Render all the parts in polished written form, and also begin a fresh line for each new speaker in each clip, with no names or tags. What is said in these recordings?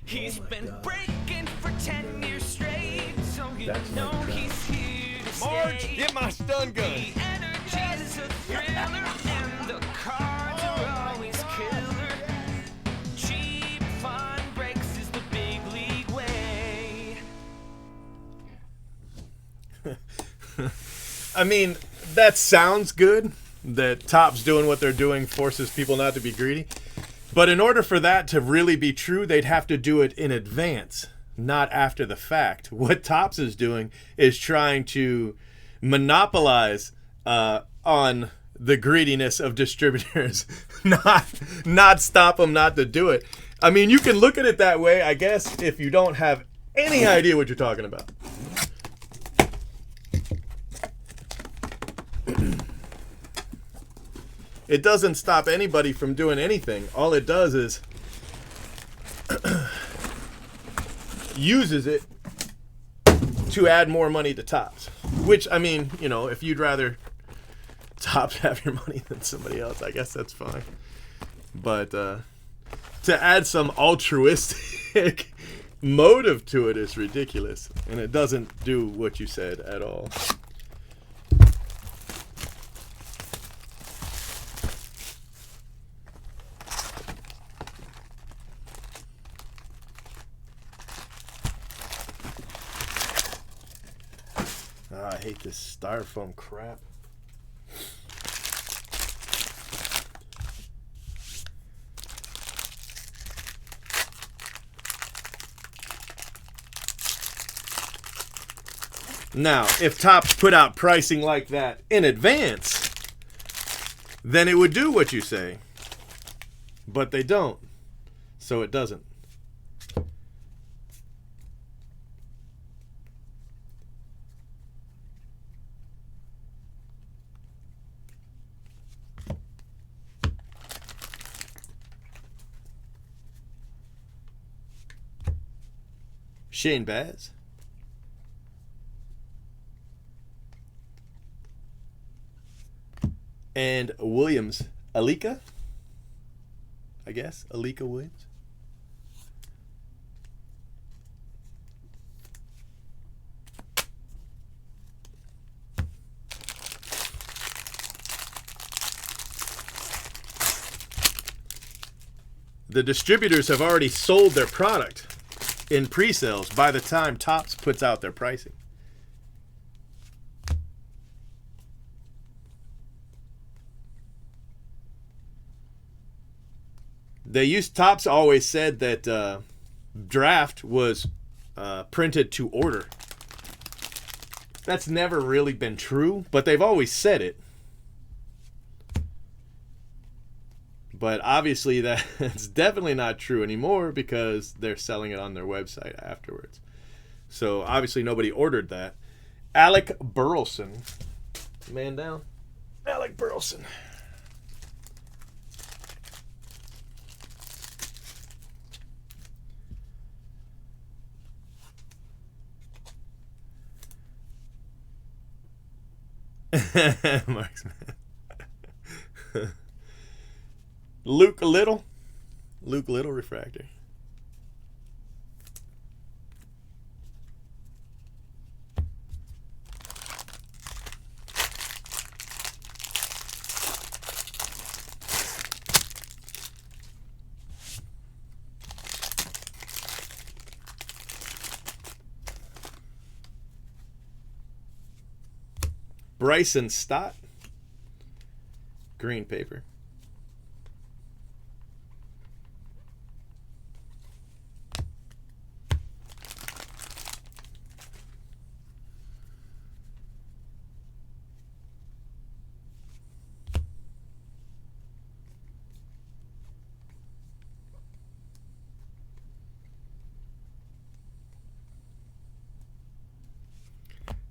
He's been breaking for 10 years straight, so you know he's here to
Marge,
stay.
get my stun gun.
The energy's a thriller, and the cards are always killer. Cheap fun breaks is the big league way.
I mean, that sounds good, that Topps doing what they're doing forces people not to be greedy. But in order for that to really be true, they'd have to do it in advance, not after the fact. What Topps is doing is trying to monopolize on the greediness of distributors, not stop them not to do it. I mean, you can look at it that way, I guess, if you don't have any idea what you're talking about. It doesn't stop anybody from doing anything. All it does is uses it to add more money to Topps. Which, I mean, you know, if you'd rather Topps have your money than somebody else, I guess that's fine. But to add some altruistic motive to it is ridiculous. And it doesn't do what you said at all. I hate this styrofoam crap. Now, if Topps put out pricing like that in advance, then it would do what you say. But they don't. So it doesn't. Shane Baz. And Williams. Alika? I guess. Alika Williams. The distributors have already sold their product in pre-sales by the time Topps puts out their pricing. Topps always said that draft was printed to order. That's never really been true, but they've always said it. But obviously that's definitely not true anymore because they're selling it on their website afterwards. So obviously nobody ordered that. Alec Burleson. Man down. Alec Burleson. Marksman. Luke Little refractor. Bryson Stott. Green paper.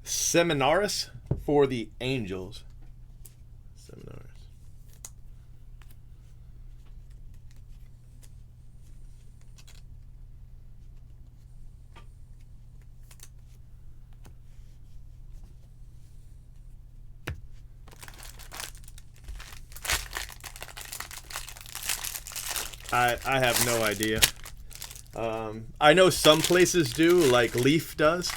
Seminaris for the Angels. Seminaris. I have no idea. I know some places do, like Leaf does.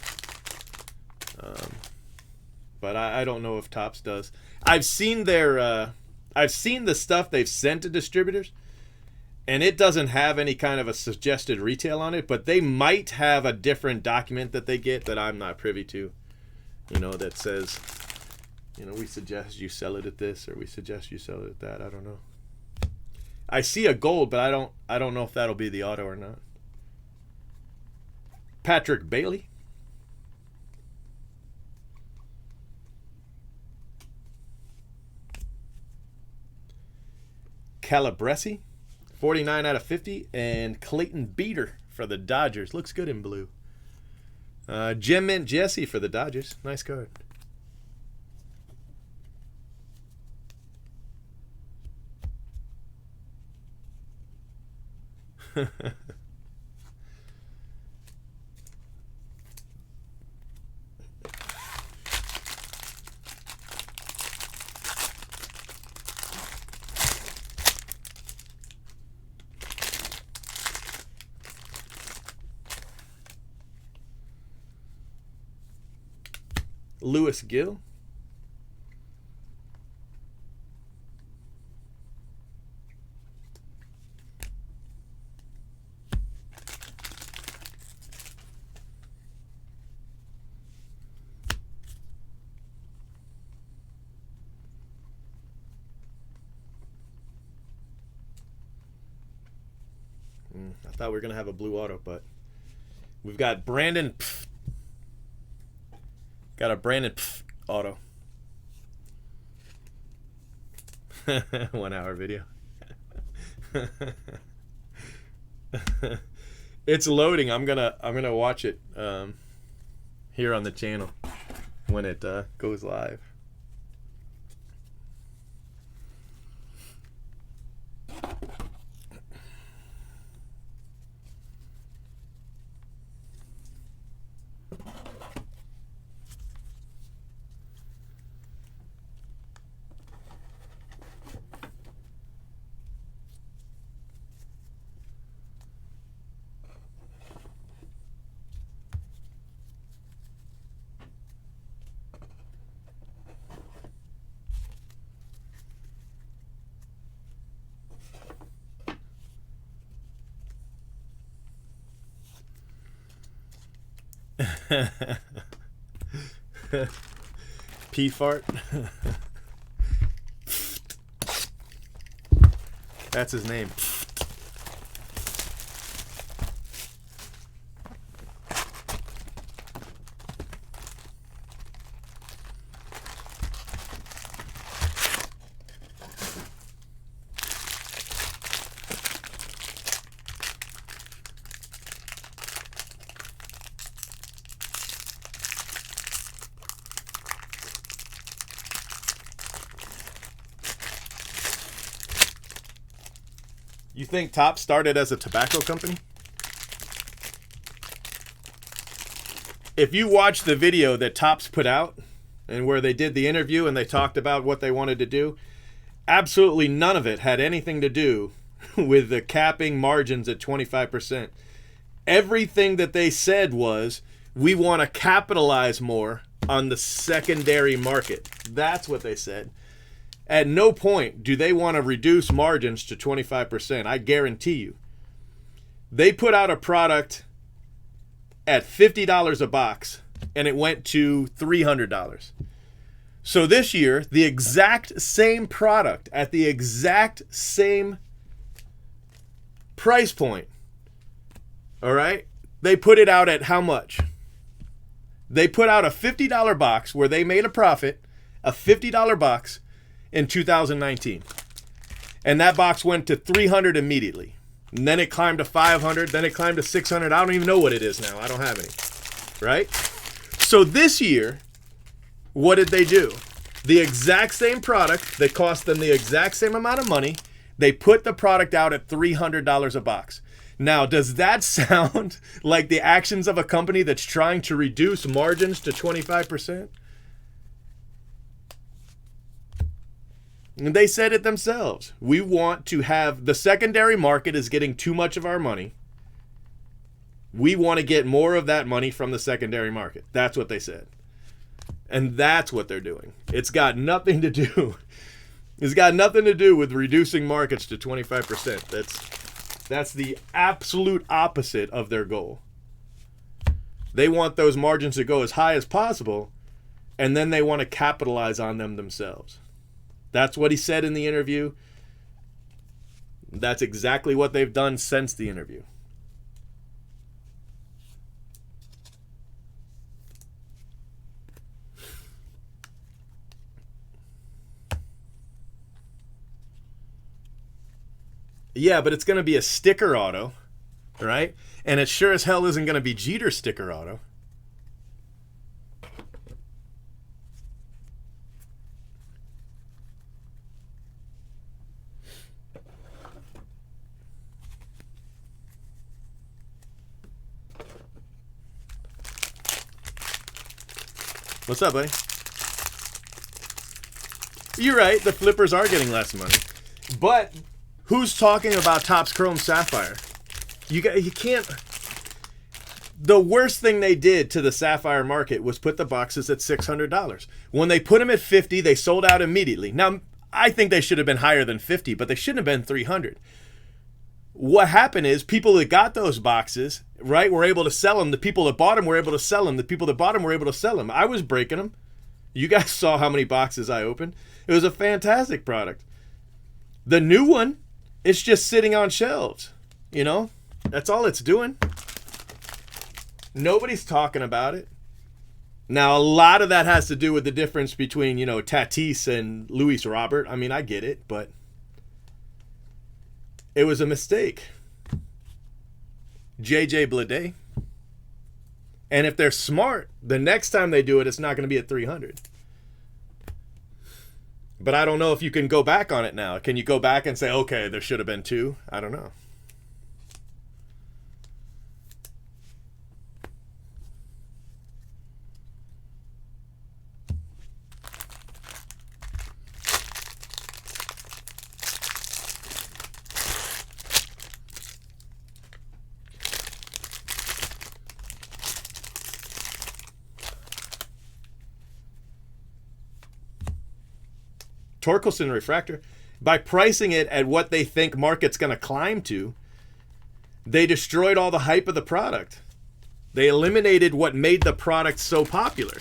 But I don't know if Topps does. I've seen I've seen the stuff they've sent to distributors, and it doesn't have any kind of a suggested retail on it, but they might have a different document that they get that I'm not privy to. That says, we suggest you sell it at this, or we suggest you sell it at that. I don't know. I see a gold, but I don't know if that'll be the auto or not. Patrick Bailey. Calabresi, 49 out of 50, and Clayton Beater for the Dodgers. Looks good in blue. Gem Mint Jesse for the Dodgers. Nice card. Lewis Gill. I thought we were going to have a blue auto, but we've got Brandon. Got a Brandon auto. 1 hour video. It's loading. I'm gonna watch it here on the channel when it goes live. P fart. That's his name. You think Topps started as a tobacco company? If you watch the video that Topps put out and where they did the interview and they talked about what they wanted to do, absolutely none of it had anything to do with the capping margins at 25%. Everything that they said was, we want to capitalize more on the secondary market. That's what they said. At no point do they want to reduce margins to 25%. I guarantee you. They put out a product at $50 a box, and it went to $300. So this year, the exact same product at the exact same price point, all right, they put it out at how much? They put out a $50 box where they made a profit, a $50 box, in 2019, and that box went to $300 immediately, and then it climbed to $500, then it climbed to $600. I don't even know what it is now. I don't have any, right? So this year, what did they do? The exact same product that cost them the exact same amount of money, they put the product out at $300 a box. Now, does that sound like the actions of a company that's trying to reduce margins to 25%? And they said it themselves. We want to have, the secondary market is getting too much of our money. We want to get more of that money from the secondary market. That's what they said. And that's what they're doing. It's got nothing to do. It's got nothing to do with reducing markets to 25%. That's the absolute opposite of their goal. They want those margins to go as high as possible, and then they want to capitalize on them themselves. That's what he said in the interview. That's exactly what they've done since the interview. Yeah, but it's going to be a sticker auto, right? And it sure as hell isn't going to be Jeter sticker auto. What's up, buddy? You're right, the flippers are getting less money. But who's talking about Topps Chrome Sapphire? You can't. The worst thing they did to the Sapphire market was put the boxes at $600. When they put them at $50, they sold out immediately. Now, I think they should have been higher than $50, but they shouldn't have been $300. What happened is people that got those boxes, right, were able to sell them. The people that bought them were able to sell them. The people that bought them were able to sell them. I was breaking them. You guys saw how many boxes I opened. It was a fantastic product. The new one, it's just sitting on shelves, you know? That's all it's doing. Nobody's talking about it. Now, a lot of that has to do with the difference between, Tatis and Luis Robert. I mean, I get it, but it was a mistake. JJ Bleday. And if they're smart, the next time they do it, it's not going to be at 300. But I don't know if you can go back on it now. Can you go back and say, okay, there should have been 2? I don't know. Torkelson refractor, by pricing it at what they think market's going to climb to, they destroyed all the hype of the product. They eliminated what made the product so popular.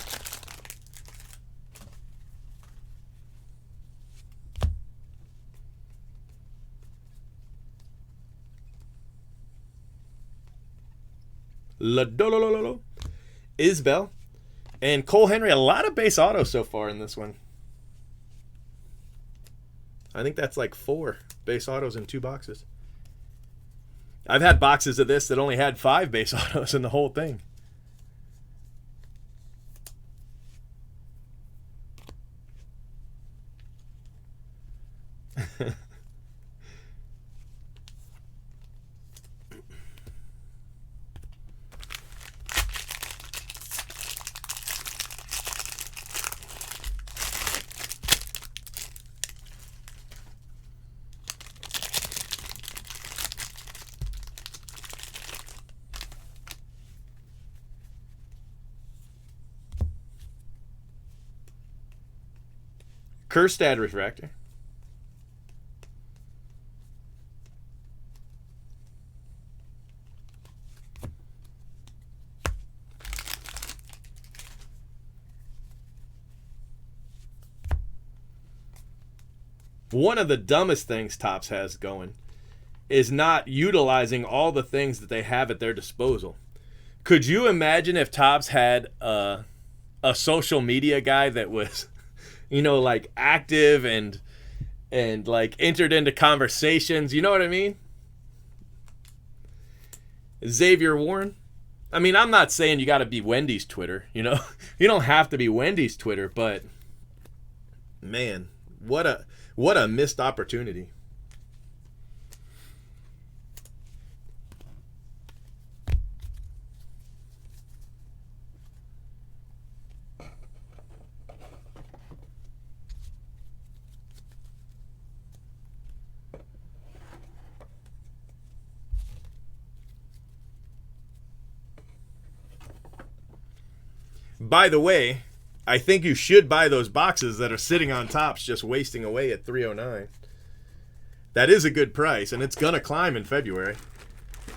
Isbell and Cole Henry, a lot of base autos so far in this one. I think that's like 4 base autos in 2 boxes. I've had boxes of this that only had 5 base autos in the whole thing. Kerstad refractor. One of the dumbest things Topps has going is not utilizing all the things that they have at their disposal. Could you imagine if Topps had a social media guy that was like active and like entered into conversations, you know what I mean? Xavier Warren. I mean, I'm not saying you got to be Wendy's Twitter, you don't have to be Wendy's Twitter, but man, what a missed opportunity. By the way, I think you should buy those boxes that are sitting on tops just wasting away at $309. That is a good price, and it's going to climb in February.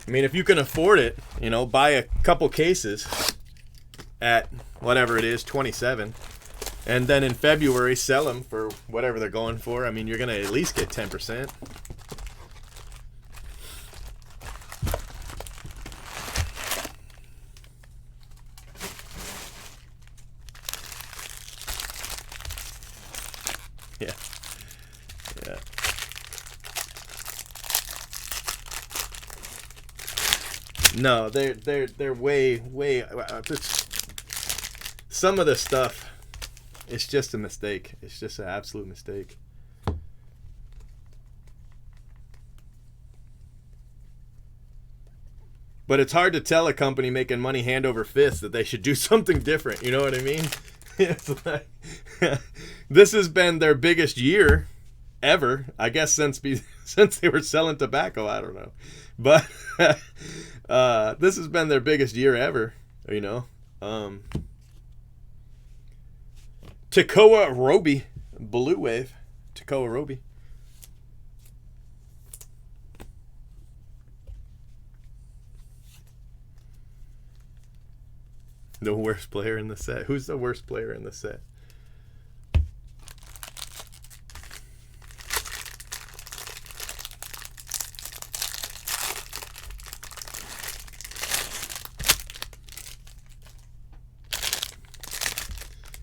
I mean, if you can afford it, buy a couple cases at whatever it is, $27, and then in February sell them for whatever they're going for. I mean, you're going to at least get 10%. Yeah. Yeah. No, they're way. Some of the stuff, it's just a mistake. It's just an absolute mistake. But it's hard to tell a company making money hand over fist that they should do something different. You know what I mean? It's like, this has been their biggest year ever, I guess, since they were selling tobacco. I don't know, but this has been their biggest year ever. Toccoa Roby, Blue Wave, Toccoa Roby. The worst player in the set. Who's the worst player in the set?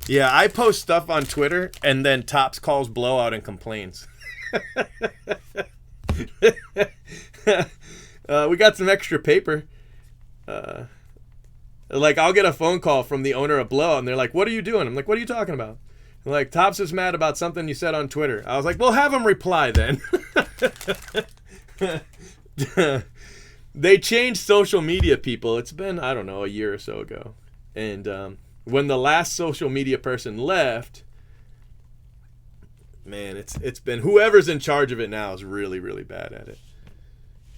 Yeah, I post stuff on Twitter, and then Topps calls blowout and complains. We got some extra paper. I'll get a phone call from the owner of Blowout, and they're like, "What are you doing?" I'm like, "What are you talking about?" I'm like, "Topps is mad about something you said on Twitter." I was like, "Well, have him reply then." They changed social media people. It's been, I don't know, a year or so ago. And when the last social media person left, man, it's been, whoever's in charge of it now is really, really bad at it.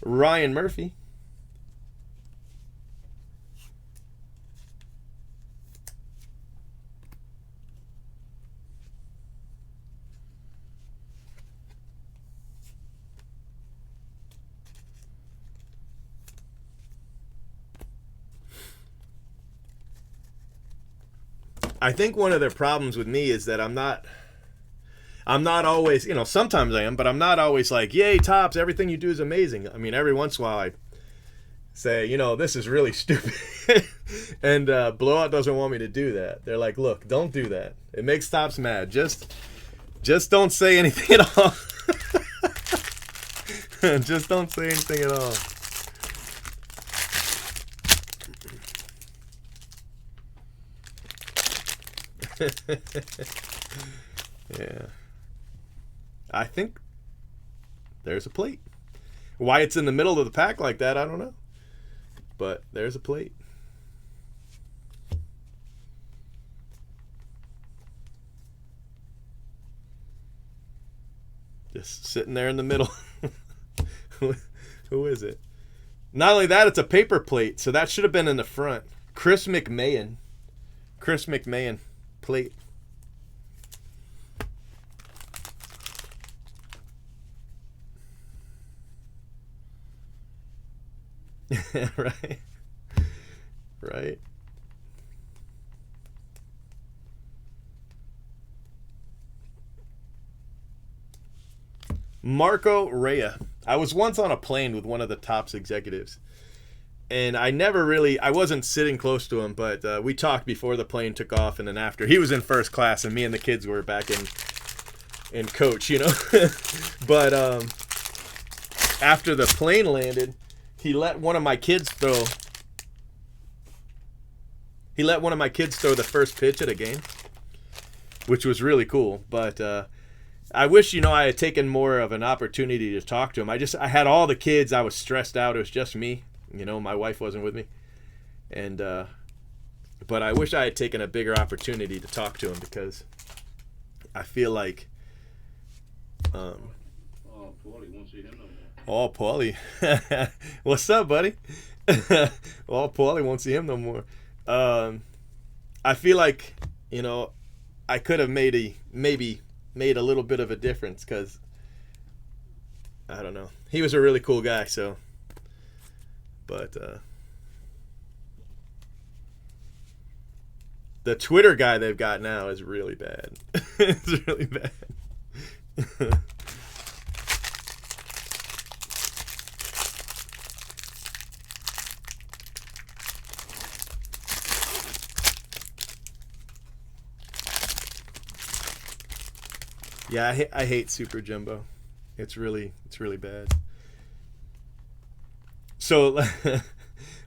Ryan Murphy. I think one of their problems with me is that I'm not always, sometimes I am, but I'm not always like, "Yay, Topps, everything you do is amazing." I mean, every once in a while I say, "This is really stupid." And Blowout doesn't want me to do that. They're like, "Look, don't do that. It makes Topps mad. Just don't say anything at all." Just don't say anything at all. Yeah. I think there's a plate. Why it's in the middle of the pack like that, I don't know. But there's a plate. Just sitting there in the middle. Who is it? Not only that, it's a paper plate, so that should have been in the front. Chris McMahon plate. Right. Marco Rea. I was once on a plane with one of the Topps executives, and I wasn't sitting close to him, but we talked before the plane took off and then after. He was in first class, and me and the kids were back in coach, But after the plane landed, he let one of my kids throw the first pitch at a game, which was really cool. But I wish, I had taken more of an opportunity to talk to him. I had all the kids. I was stressed out. It was just me. My wife wasn't with me. And but I wish I had taken a bigger opportunity to talk to him, because I feel like
Paulie won't see him no more.
Oh, Paulie. What's up, buddy? Well, Paulie won't see him no more. I feel like, I could have maybe made a little bit of a difference because I don't know. He was a really cool guy, so. But the Twitter guy they've got now is really bad. It's really bad. Yeah, I hate Super Jumbo. It's really bad. So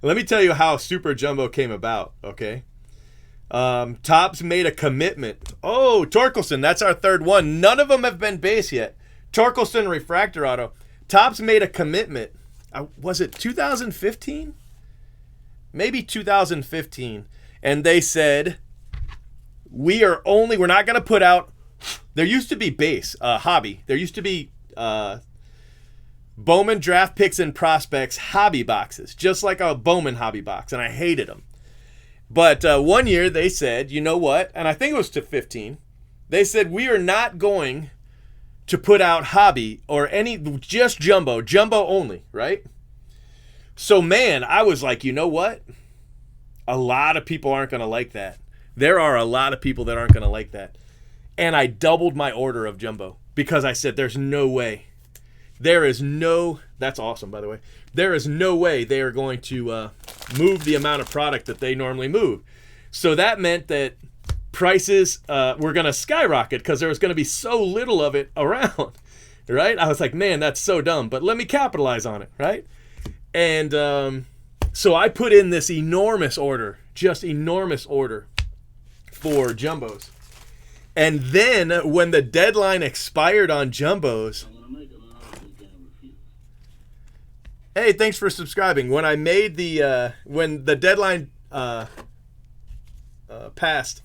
let me tell you how Super Jumbo came about, okay? Topps made a commitment. Oh, Torkelson, that's our third one. None of them have been base yet. Torkelson Refractor Auto. Topps made a commitment. Was it 2015? Maybe 2015. And they said, we're not going to put out. There used to be base, hobby. There used to be Bowman draft picks and prospects hobby boxes, just like a Bowman hobby box, and I hated them. But one year they said, you know what? And I think it was to 15. They said, we are not going to put out hobby or just jumbo only, right? So, man, I was like, you know what? A lot of people aren't going to like that. There are a lot of people that aren't going to like that. And I doubled my order of jumbo because I said, there's no way. That's awesome, by the way. There is no way they are going to move the amount of product that they normally move. So that meant that prices were going to skyrocket because there was going to be so little of it around, right? I was like, man, that's so dumb, but let me capitalize on it, right? And so I put in this enormous order for jumbos. And then when the deadline expired on jumbos, hey, thanks for subscribing. When I made when the deadline passed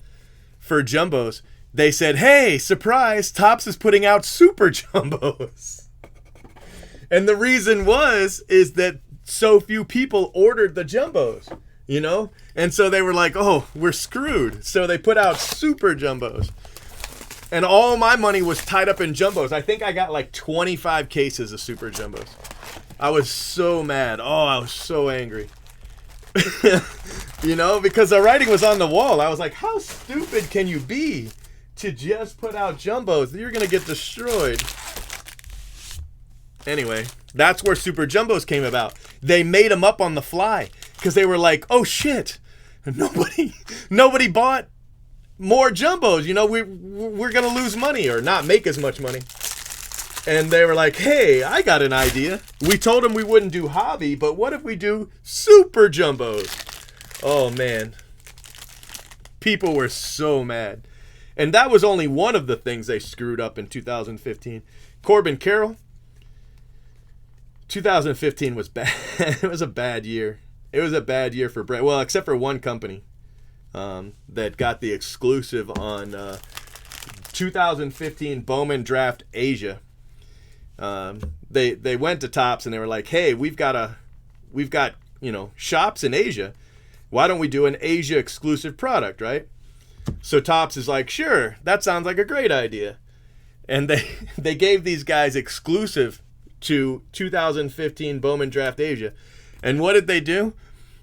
for jumbos, they said, hey, surprise, Topps is putting out super jumbos. And the reason is that so few people ordered the jumbos, And so they were like, oh, we're screwed. So they put out super jumbos. And all my money was tied up in jumbos. I think I got like 25 cases of super jumbos. I was so mad. Oh, I was so angry. Because the writing was on the wall. I was like, how stupid can you be to just put out jumbos? You're going to get destroyed. Anyway, that's where super jumbos came about. They made them up on the fly because they were like, oh shit, nobody bought more jumbos. We're going to lose money or not make as much money. And they were like, hey, I got an idea. We told them we wouldn't do hobby, but what if we do super jumbos? Oh, man. People were so mad. And that was only one of the things they screwed up in 2015. Corbin Carroll, 2015 was bad. It was a bad year. It was a bad year for Brett. Well, except for one company that got the exclusive on 2015 Bowman Draft Asia. They went to Topps and they were like, hey, we've got shops in Asia. Why don't we do an Asia exclusive product, right? So Topps is like, sure, that sounds like a great idea. And they gave these guys exclusive to 2015 Bowman Draft Asia. And what did they do?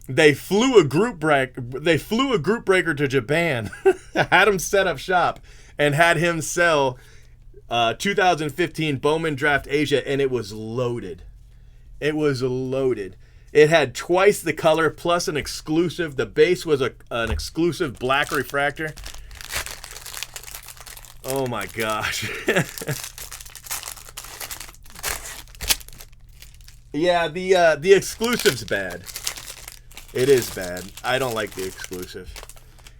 They flew a group breaker to Japan, had him set up shop, and had him sell 2015 Bowman Draft Asia, and it was loaded. It was loaded. It had twice the color plus an exclusive. The base was an exclusive black refractor. Oh my gosh. Yeah, the exclusive's bad. It is bad. I don't like the exclusive.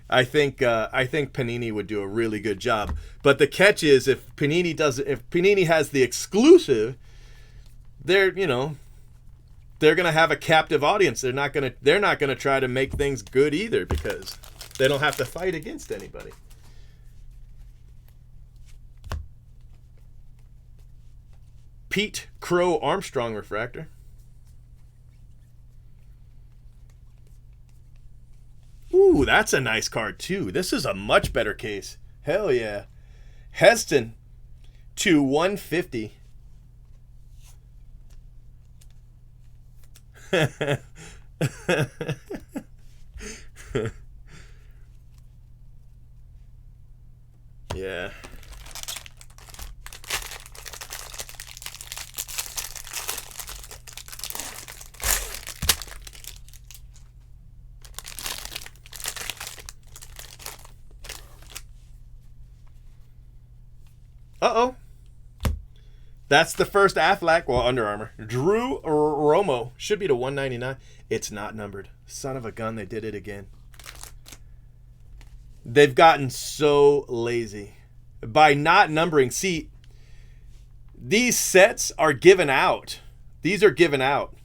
I think Panini would do a really good job. But the catch is if Panini has the exclusive, they're gonna have a captive audience. They're not gonna try to make things good either because they don't have to fight against anybody. Pete Crow Armstrong refractor. Ooh. Ooh, that's a nice card too. This is a much better case. Hell yeah. Heston to 150. Yeah. Uh-oh. That's the first Aflac, well, Under Armour. Drew Romo. Should be to 199. It's not numbered. Son of a gun, they did it again. They've gotten so lazy. By not numbering, see, these sets are given out. These are given out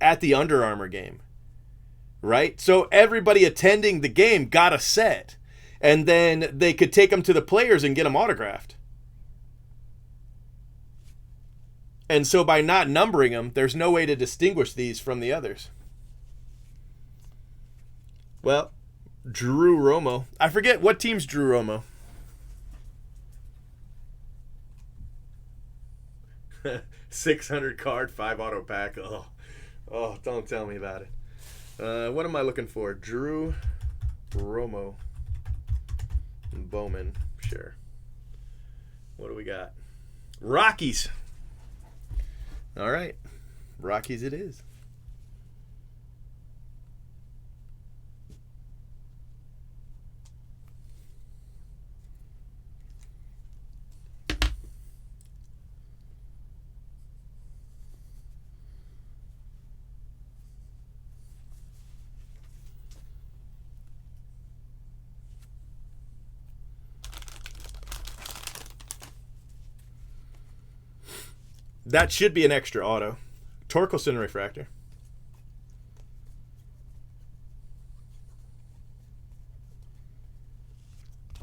at the Under Armour game. Right? So everybody attending the game got a set. And then they could take them to the players and get them autographed. And so by not numbering them, there's no way to distinguish these from the others. Well, Drew Romo. I forget what team's Drew Romo. 600 card, 5 auto pack. Oh, don't tell me about it. What am I looking for? Drew Romo. Bowman. Sure. What do we got? Rockies. All right. Rockies it is. That should be an extra auto. Torkelson refractor.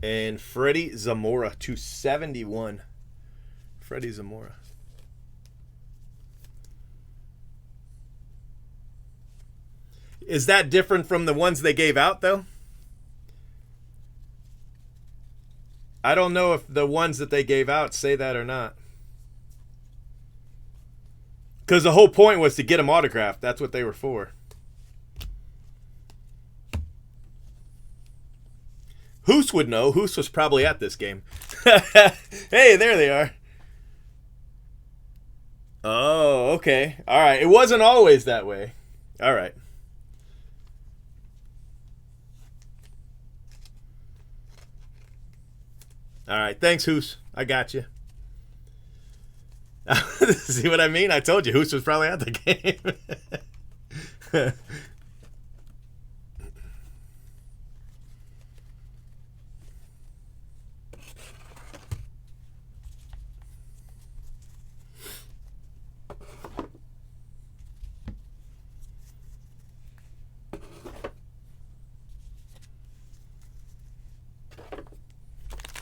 And Freddie Zamora, 271. Freddie Zamora. Is that different from the ones they gave out, though? I don't know if the ones that they gave out say that or not. Because the whole point was to get them autographed. That's what they were for. Hoos would know. Hoos was probably at this game. Hey, there they are. Oh, okay. All right. It wasn't always that way. All right. All right. Thanks, Hoos. I got you. See what I mean? I told you Hoos was probably at the game.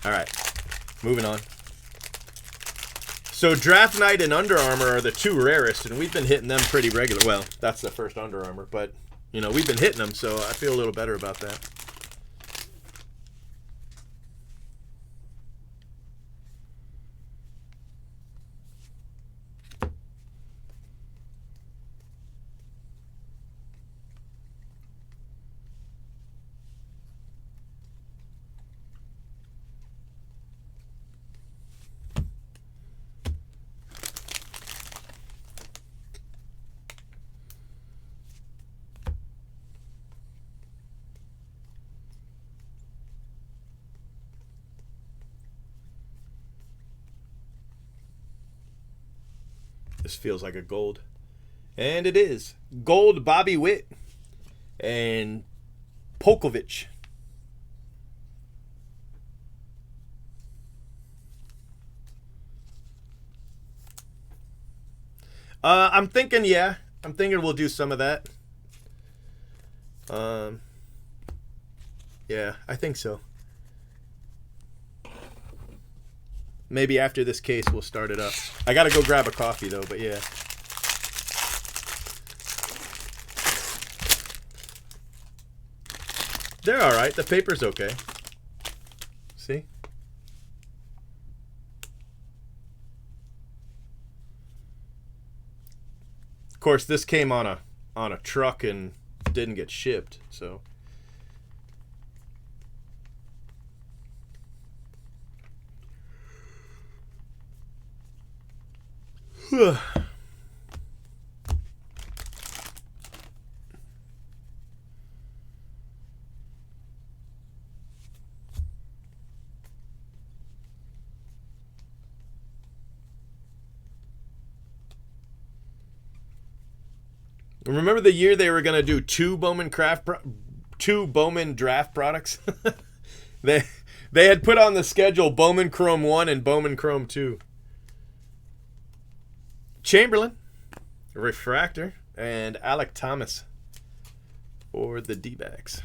All right. Moving on. So Draft Night and Under Armour are the two rarest, and we've been hitting them pretty regular. Well, that's the first Under Armour, but, you know, we've been hitting them, so I feel a little better about that. This feels like a gold. And it is. Gold Bobby Witt and Polkovich. I'm thinking, yeah. I'm thinking we'll do some of that. Yeah, I think so. Maybe after this case, we'll start it up. I got to go grab a coffee, though, but yeah. They're all right. The paper's okay. See? Of course, this came on a truck and didn't get shipped, so. Remember the year they were going to do two Bowman draft products? they had put on the schedule Bowman Chrome 1 and Bowman Chrome 2. Chamberlain, Refractor, and Alec Thomas for the D-backs.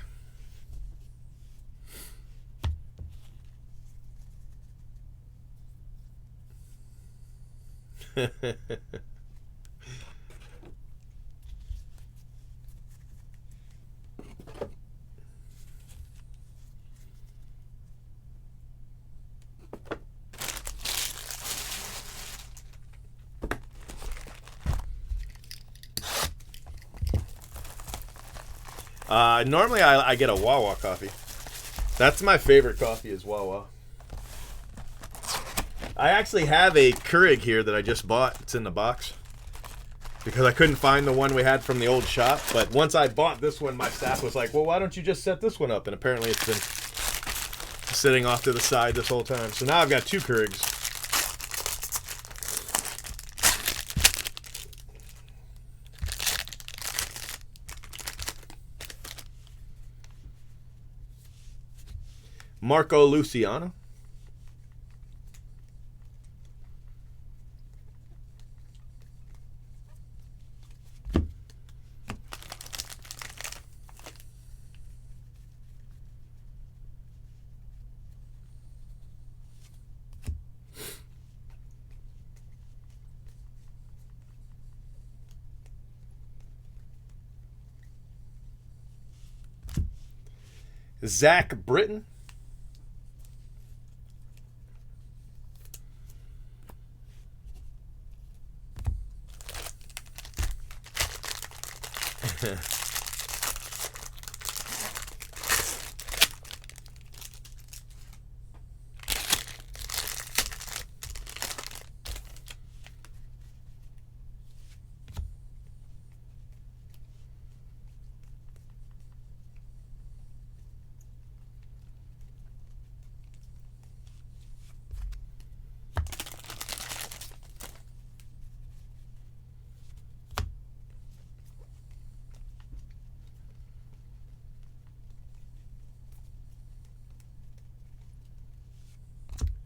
Normally I get a Wawa coffee. That's my favorite coffee is Wawa. I actually have a Keurig here that I just bought. It's in the box. Because I couldn't find the one we had from the old shop. But once I bought this one, my staff was like, well, why don't you just set this one up? And apparently it's been sitting off to the side this whole time. So now I've got two Keurigs. Marco Luciano. Zach Britton.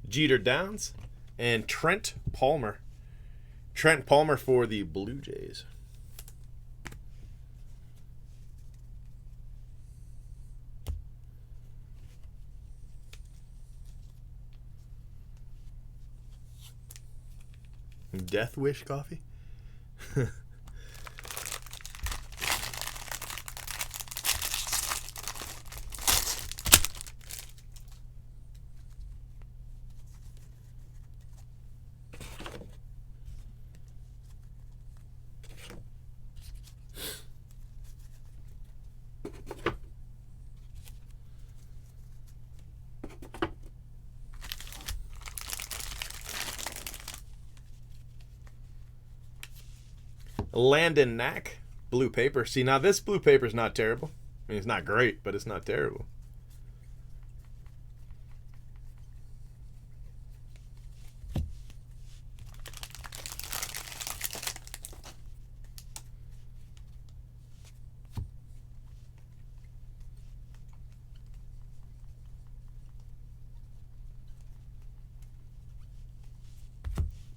Jeter Downs, and Trent Palmer. Trent Palmer for the Blue Jays. Death Wish coffee? Landon Knack, blue paper. See, now this blue paper is not terrible. I mean, it's not great, but it's not terrible.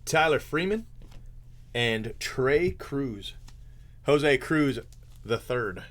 Tyler Freeman and Trey Cruz. Jose Cruz the third.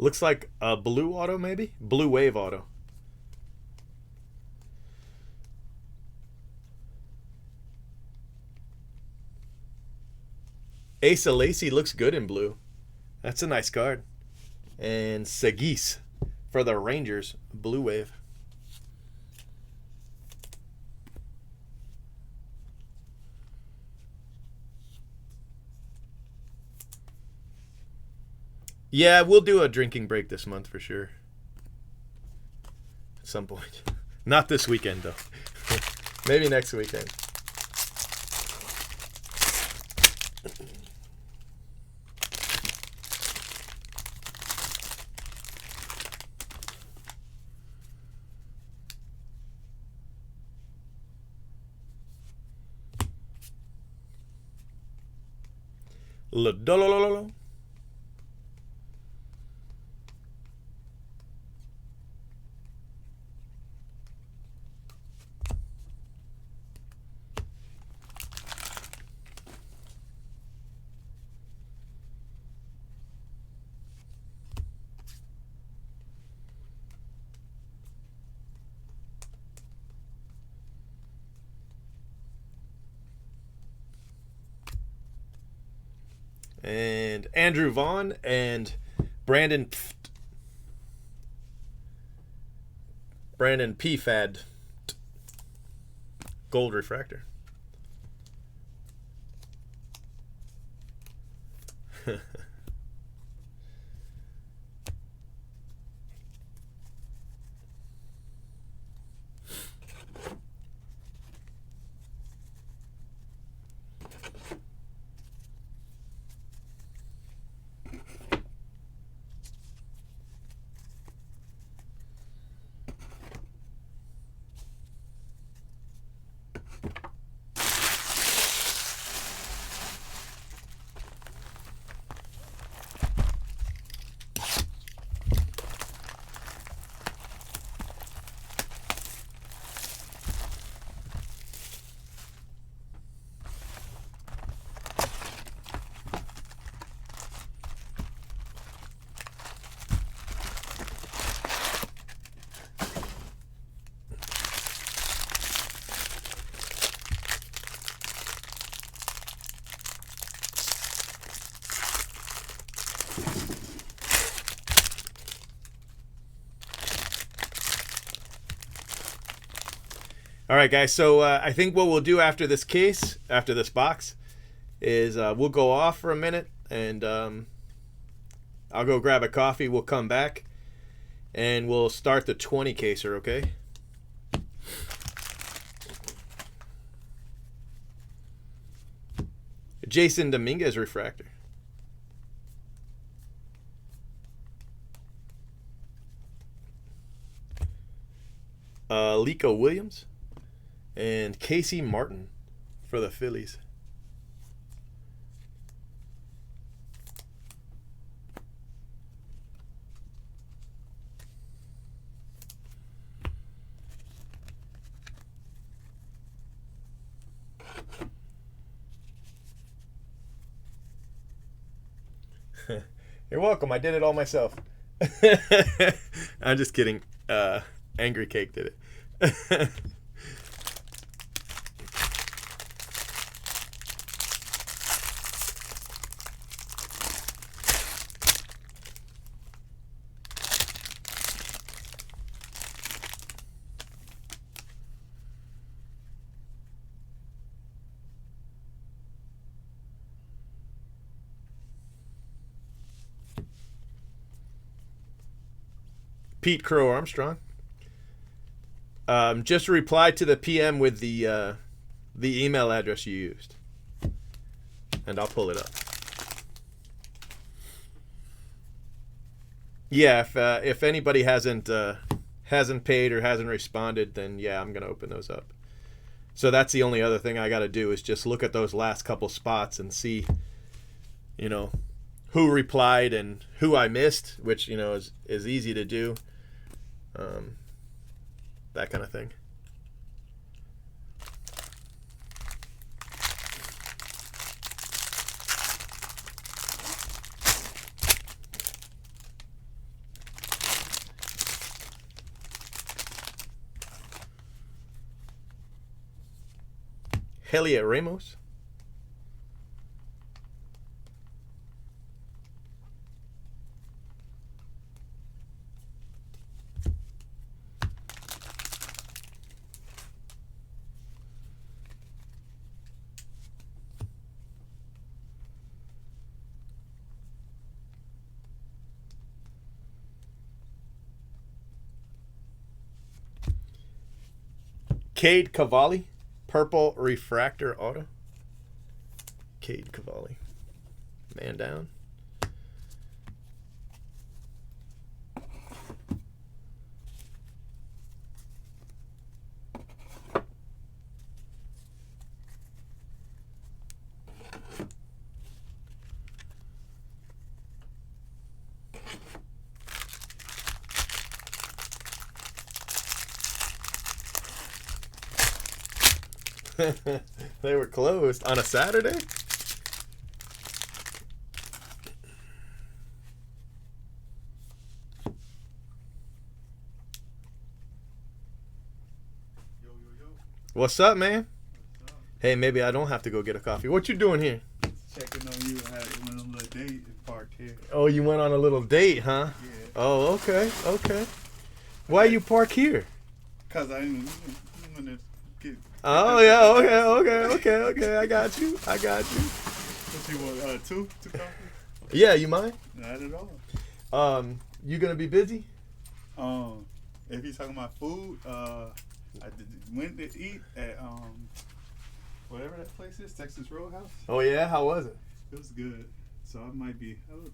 Looks like a blue auto, maybe? Blue wave auto. Asa Lacy looks good in blue. That's a nice card. And Sagis for the Rangers, blue wave. Yeah, we'll do a drinking break this month for sure. At some point. Not this weekend, though. Maybe next weekend. La-da-la-la-la-la. And Andrew Vaughn and Brandon PFAD gold refractor. All right, guys. So I think what we'll do after this case, after this box, is we'll go off for a minute, and I'll go grab a coffee. We'll come back, and we'll start the 20 caser, okay? Jason Dominguez refractor. Lico Williams. And Casey Martin for the Phillies. You're welcome. I did it all myself. I'm just kidding. Angry Cake did it. Pete Crow Armstrong. Just reply to the PM with the email address you used, and I'll pull it up. Yeah, if anybody hasn't paid or hasn't responded, then yeah, I'm gonna open those up. So that's the only other thing I got to do is just look at those last couple spots and see, you know, who replied and who I missed, which, you know, is easy to do. That kind of thing. Helia Ramos. Cade Cavalli, purple refractor auto. Cade Cavalli. Man down. They were closed on a Saturday? What's up, man?
What's up?
Hey, maybe I don't have to go get a coffee. What you doing here?
Checking on you. I had one of them little dates and parked here.
Oh, you went on a little date, huh?
Yeah.
Oh, okay, okay. Why you park here?
Cause I didn't want to get.
Oh, yeah, okay. I got you.
What you want? Two coffees?
Yeah, you mind?
Not at all.
You gonna be busy?
If you're talking about food, went to eat at whatever that place is, Texas Roadhouse.
Oh yeah, how was it?
It was good. So I might be a little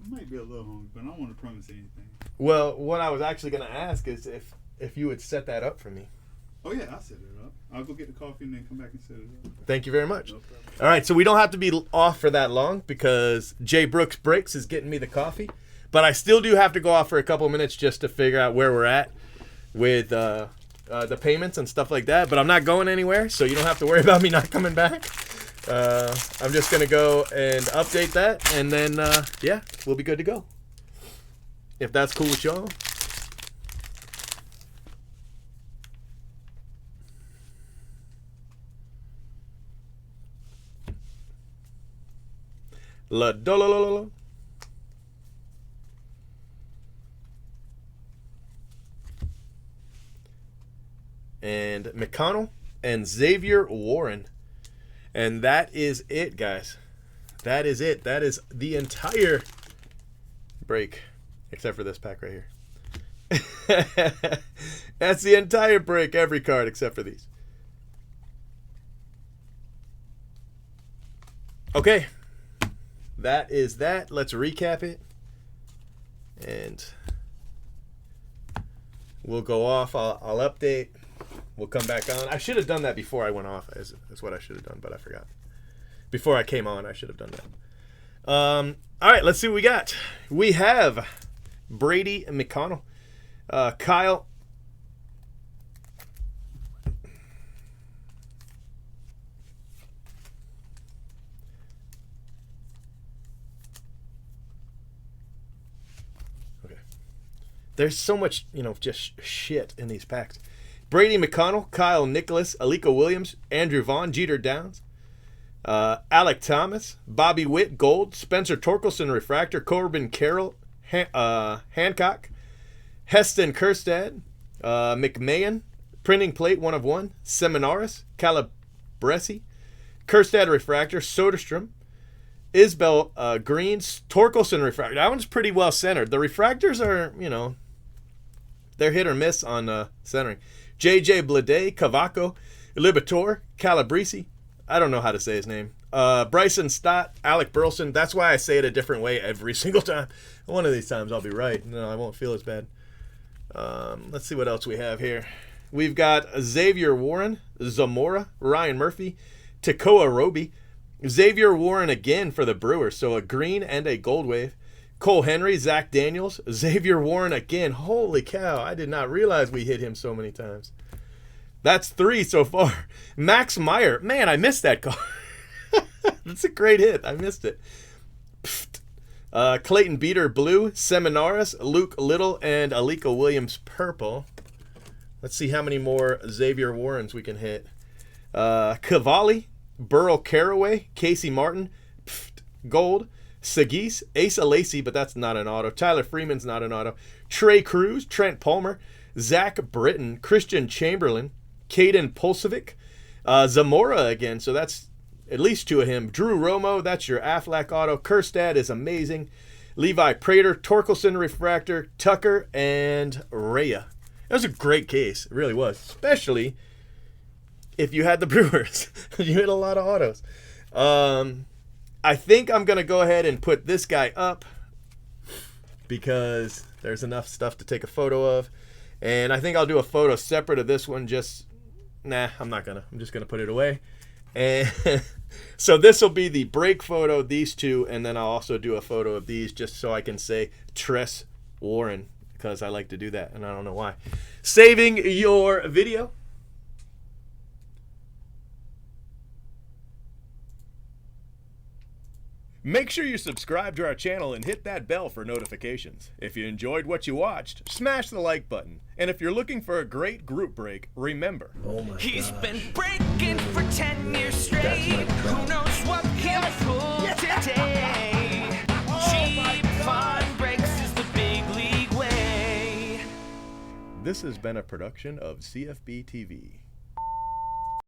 hungry, but I don't want to promise anything.
Well, what I was actually gonna ask is if you would set that up for me.
Oh yeah, I'll set it up. I'll go get the coffee and then come back and set it up.
Thank you very much.
No problem.
All right, so we don't have to be off for that long because Jay Brooks Breaks is getting me the coffee, but I still do have to go off for a couple of minutes just to figure out where we're at with the payments and stuff like that. But I'm not going anywhere, so you don't have to worry about me not coming back. I'm just gonna go and update that, and then yeah, we'll be good to go. If that's cool with y'all. La do la la la la. And McConnell and Xavier Warren. And that is it, guys. That is it. That is the entire break, except for this pack right here. That's the entire break, every card except for these. Okay. That is that. Let's recap it. And we'll go off. I'll update. We'll come back on. I should have done that before I went off. Is what I should have done, but I forgot. Before I came on, I should have done that. All right, let's see what we got. We have Brady McConnell. Kyle. Okay. There's so much, just shit in these packs. Brady McConnell, Kyle Nicholas, Alika Williams, Andrew Vaughn, Jeter Downs, Alec Thomas, Bobby Witt, Gold, Spencer Torkelson, Refractor, Corbin Carroll, Hancock, Heston Kerstad, McMahon, Printing Plate 1 of 1, Seminaris, Calabresi, Kerstad Refractor, Soderstrom, Isbell Greens, Torkelson Refractor. That one's pretty well centered. The refractors are, they're hit or miss on centering. JJ Blade, Cavaco, Libator, Calabresi. I don't know how to say his name. Bryson Stott, Alec Burleson. That's why I say it a different way every single time. One of these times I'll be right. No, I won't feel as bad. Let's see what else we have here. We've got Xavier Warren, Zamora, Ryan Murphy, Tekoa Roby, Xavier Warren again for the Brewers. So a green and a gold wave. Cole Henry, Zach Daniels, Xavier Warren again. Holy cow, I did not realize we hit him so many times. That's 3 so far. Max Meyer. Man, I missed that card. That's a great hit. I missed it. Clayton Beater, blue. Seminaris, Luke Little, and Alika Williams, purple. Let's see how many more Xavier Warrens we can hit. Cavalli, Burl Caraway, Casey Martin, Gold, Sagis, Asa Lacey, but that's not an auto. Tyler Freeman's not an auto. Trey Cruz, Trent Palmer, Zach Britton, Christian Chamberlain, Caden Pulsevic, Zamora again, so that's at least 2 of him. Drew Romo, that's your Aflac auto. Kerstad is amazing. Levi Prater, Torkelson Refractor, Tucker, and Rhea. That was a great case. It really was. Especially if you had the Brewers. You hit a lot of autos. I think I'm going to go ahead and put this guy up because there's enough stuff to take a photo of. And I think I'll do a photo separate of this one. I'm not going to. I'm just going to put it away. And so this will be the break photo, these 2, and then I'll also do a photo of these just so I can say Tress Warren, because I like to do that, and I don't know why. Saving your video. Make sure you subscribe to our channel and hit that bell for notifications. If you enjoyed what you watched, smash the like button. And if you're looking for a great group break, remember.
Oh my
He's
gosh.
been breaking for 10 years straight. Who knows what he'll pull today? Cheap fun breaks is the big league way.
This has been a production of CFB TV.